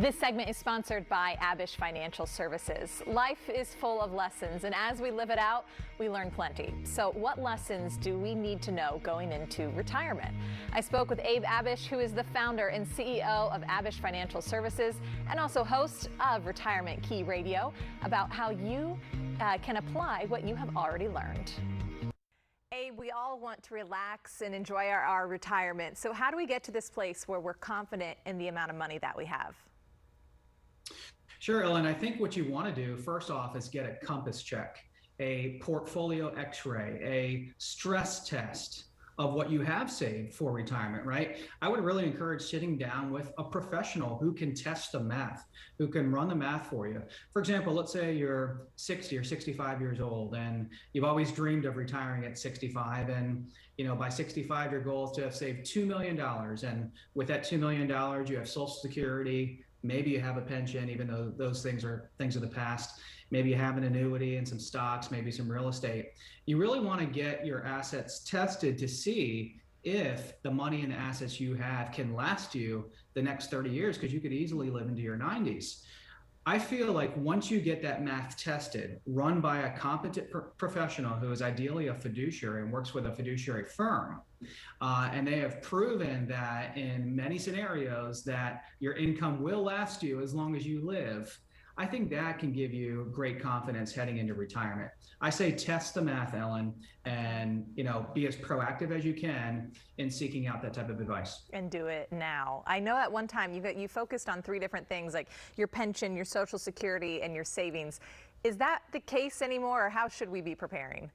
This segment is sponsored by Abish Financial Services. Life is full of lessons, and as we live it out, we learn plenty. So what lessons do we need to know going into retirement? I spoke with Abe Abish, who is the founder and CEO of Abish Financial Services and also host of Retirement Key Radio, about how you can apply what you have already learned. Abe, we all want to relax and enjoy our retirement. So how do we get to this place where we're confident in the amount of money that we have? Sure, Ellen. I think what you want to do first off is get a compass check, a portfolio x-ray, a stress test of what you have saved for retirement, right? I would really encourage sitting down with a professional who can test the math, who can run the math for you. For example, let's say you're 60 or 65 years old and you've always dreamed of retiring at 65, and by 65 your goal is to have saved $2 million, and with that $2 million you have Social Security, maybe you have a pension, even though those things are things of the past. Maybe you have an annuity and some stocks, maybe some real estate. You really want to get your assets tested to see if the money and assets you have can last you the next 30 years, because you could easily live into your 90s. I feel like once you get that math tested, run by a competent professional who is ideally a fiduciary and works with a fiduciary firm, and they have proven that in many scenarios that your income will last you as long as you live, I think that can give you great confidence heading into retirement. I say test the math, Ellen, and be as proactive as you can in seeking out that type of advice. And do it now. I know at one time you focused on 3 different things, like your pension, your Social Security, and your savings. Is that the case anymore, or how should we be preparing?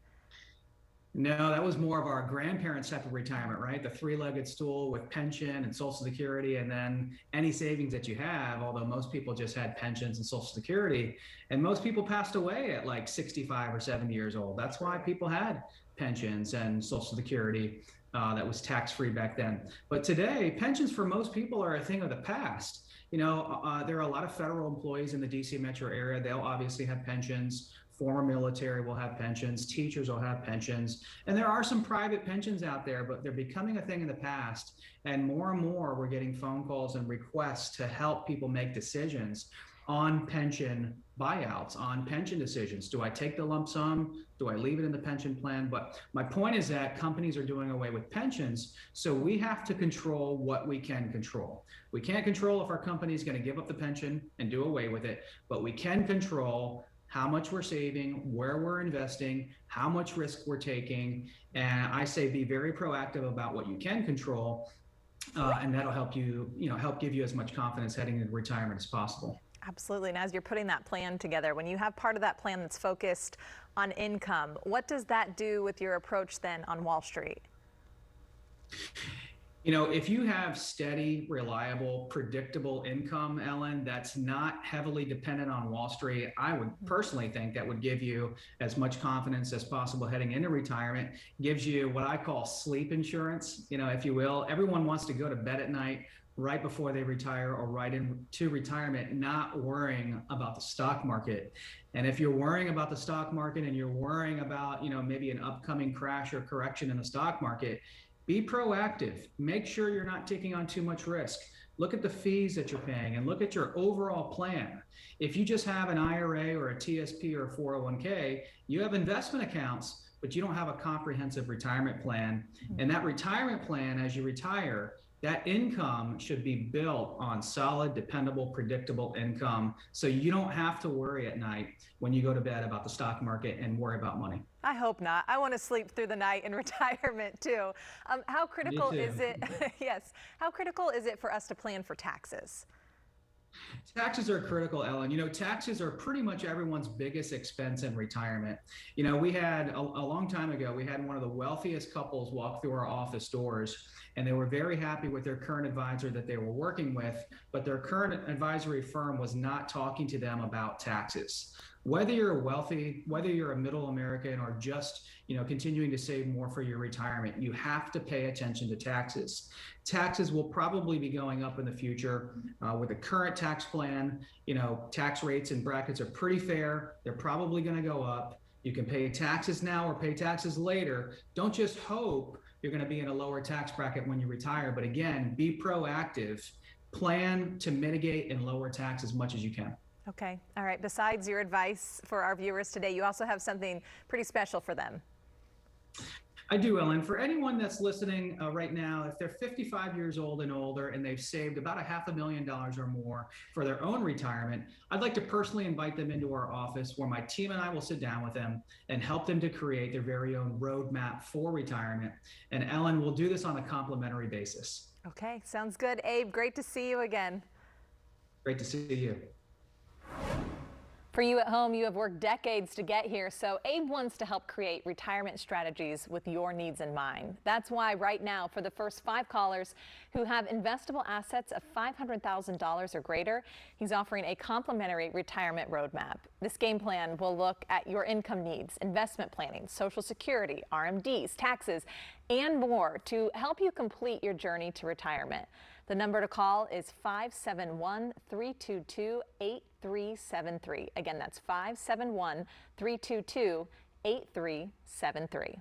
No, that was more of our grandparents' type of retirement, right? The 3-legged stool with pension and Social Security, and then any savings that you have, although most people just had pensions and Social Security. And most people passed away at like 65 or 70 years old. That's why people had pensions and Social Security that was tax-free back then. But today, pensions for most people are a thing of the past. There are a lot of federal employees in the DC metro area. They'll obviously have pensions. Former military will have pensions, teachers will have pensions, and there are some private pensions out there, but they're becoming a thing in the past. And more we're getting phone calls and requests to help people make decisions on pension buyouts, on pension decisions. Do I take the lump sum? Do I leave it in the pension plan? But my point is that companies are doing away with pensions, so we have to control what we can control. We can't control if our company is going to give up the pension and do away with it, but we can control how much we're saving, where we're investing, how much risk we're taking. And I say be very proactive about what you can control, and that'll help you, help give you as much confidence heading into retirement as possible. Absolutely. And as you're putting that plan together, when you have part of that plan that's focused on income, what does that do with your approach then on Wall Street? If you have steady, reliable, predictable income, Ellen, that's not heavily dependent on Wall Street, I would personally think that would give you as much confidence as possible heading into retirement. Gives you what I call sleep insurance, if you will. Everyone wants to go to bed at night right before they retire or right into retirement, not worrying about the stock market. And if you're worrying about the stock market and you're worrying about, maybe an upcoming crash or correction in the stock market, be proactive. Make sure you're not taking on too much risk. Look at the fees that you're paying and look at your overall plan. If you just have an IRA or a TSP or a 401k, you have investment accounts, but you don't have a comprehensive retirement plan. And that retirement plan, as you retire, that income should be built on solid, dependable, predictable income, so you don't have to worry at night when you go to bed about the stock market and worry about money. I hope not. I want to sleep through the night in retirement too. How critical is it? Yes. How critical is it for us to plan for taxes? Taxes are critical, Ellen. Taxes are pretty much everyone's biggest expense in retirement. We had a long time ago, we had one of the wealthiest couples walk through our office doors, and they were very happy with their current advisor that they were working with, but their current advisory firm was not talking to them about taxes. Whether you're wealthy, whether you're a middle American, or just continuing to save more for your retirement, you have to pay attention to taxes. Taxes will probably be going up in the future. With the current tax plan, tax rates and brackets are pretty fair. They're probably going to go up. You can pay taxes now or pay taxes later. Don't just hope you're going to be in a lower tax bracket when you retire, but again, be proactive. plan to mitigate and lower tax as much as you can. Okay. All right. Besides your advice for our viewers today, you also have something pretty special for them. I do, Ellen. For anyone that's listening right now, if they're 55 years old and older and they've saved about $500,000 or more for their own retirement, I'd like to personally invite them into our office where my team and I will sit down with them and help them to create their very own roadmap for retirement. And Ellen, we'll do this on a complimentary basis. Okay, sounds good. Abe, great to see you again. Great to see you. For you at home, you have worked decades to get here, so Abe wants to help create retirement strategies with your needs in mind. That's why right now, for the first 5 callers who have investable assets of $500,000 or greater, he's offering a complimentary retirement roadmap. This game plan will look at your income needs, investment planning, Social Security, RMDs, taxes, and more to help you complete your journey to retirement. The number to call is 571-322-8373. Again, that's 571-322-8373.